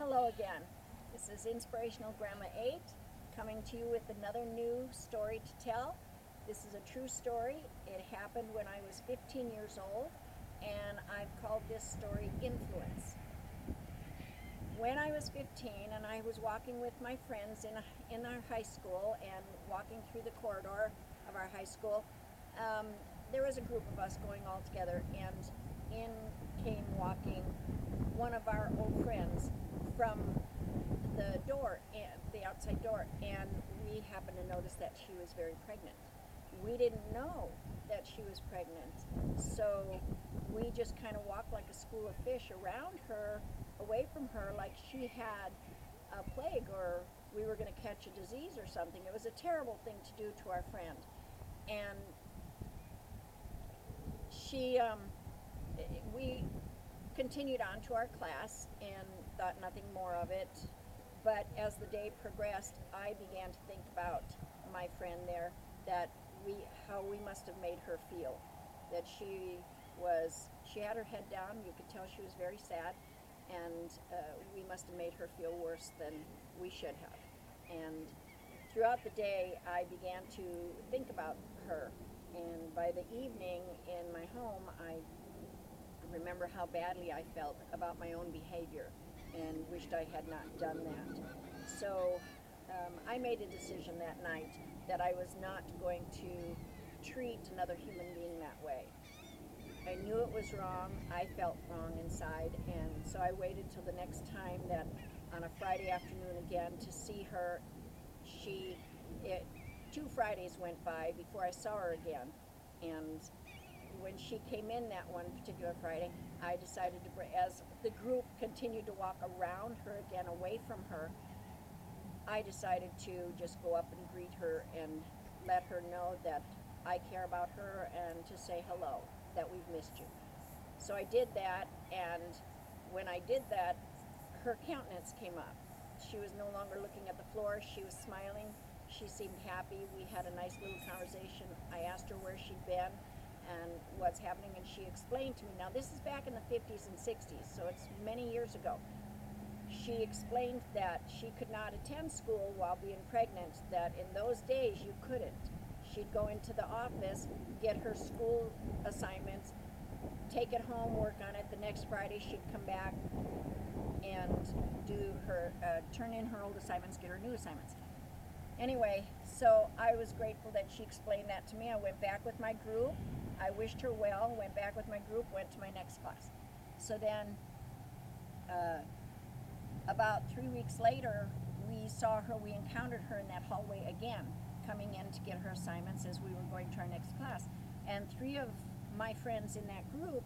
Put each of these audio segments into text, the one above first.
Hello again. This is Inspirational Grandma 8 coming to you with another new story to tell. This is a true story. It happened when I was 15 years old, and I've called this story Influence. When I was 15 and I was walking with my friends in our high school and walking through the corridor of our high school, there was a group of us going all together, and in came walking one of our old friends from the door, the outside door, and we happened to notice that she was very pregnant. We didn't know that she was pregnant, so we just kind of walked like a school of fish around her, away from her, like she had a plague or we were going to catch a disease or something. It was a terrible thing to do to our friend. And we continued on to our class and thought nothing more of it. But as the day progressed, I began to think about my friend there, that how we must have made her feel. That she had her head down. You could tell she was very sad, and we must have made her feel worse than we should have. And throughout the day, I began to think about her. And by the evening in my home, I remember how badly I felt about my own behavior and wished I had not done that. So I made a decision that night that I was not going to treat another human being that way. I knew it was wrong. I felt wrong inside, and so I waited till the next time, that on a Friday afternoon again, to see her. 2 Fridays went by before I saw her again, and when she came in that one particular Friday, I decided to, as the group continued to walk around her again, away from her, I decided to just go up and greet her and let her know that I care about her and to say hello, that we've missed you. So I did that, and when I did that, her countenance came up. She was no longer looking at the floor. She was smiling. She seemed happy. We had a nice little conversation. I asked her where she'd been and what's happening, and she explained to me. Now, this is back in the 50s and 60s, so it's many years ago. She explained that she could not attend school while being pregnant, that in those days you couldn't. She'd go into the office, get her school assignments, take it home, work on it. The next Friday she'd come back and do her, turn in her old assignments, get her new assignments. Anyway, so I was grateful that she explained that to me. I went back with my group. I wished her well, went back with my group, went to my next class. So then, about 3 weeks later, we encountered her in that hallway again, coming in to get her assignments as we were going to our next class. And 3 of my friends in that group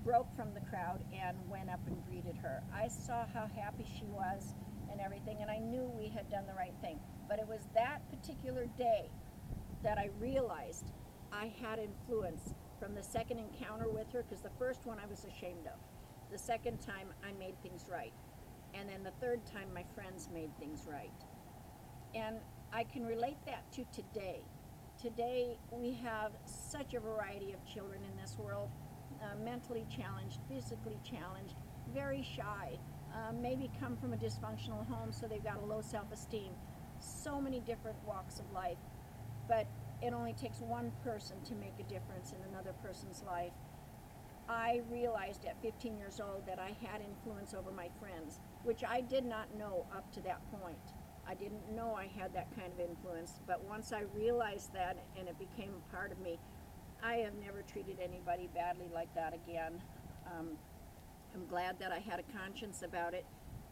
broke from the crowd and went up and greeted her. I saw how happy she was and everything, and I knew we had done the right thing. But it was that particular day that I realized I had influence from the second encounter with her, because the first one I was ashamed of. The second time I made things right. And then the third time my friends made things right. And I can relate that to today. Today we have such a variety of children in this world, mentally challenged, physically challenged, very shy, maybe come from a dysfunctional home, so they've got a low self-esteem. So many different walks of life, but it only takes one person to make a difference in another person's life. I realized at 15 years old that I had influence over my friends, which I did not know up to that point. I didn't know I had that kind of influence, but once I realized that and it became a part of me, I have never treated anybody badly like that again. I'm glad that I had a conscience about it.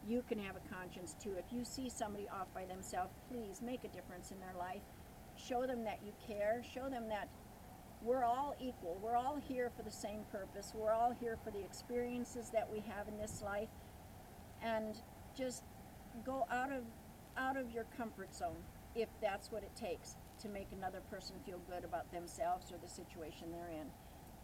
You can have a conscience too. If you see somebody off by themselves, please make a difference in their life. Show them that you care. Show them that we're all equal. We're all here for the same purpose. We're all here for the experiences that we have in this life. And just go out of your comfort zone, if that's what it takes to make another person feel good about themselves or the situation they're in.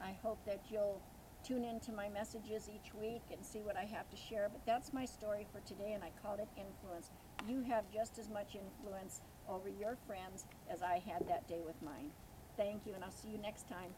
I hope that you'll tune into my messages each week and see what I have to share. But that's my story for today, and I called it Influence. You have just as much influence over your friends as I had that day with mine. Thank you, and I'll see you next time.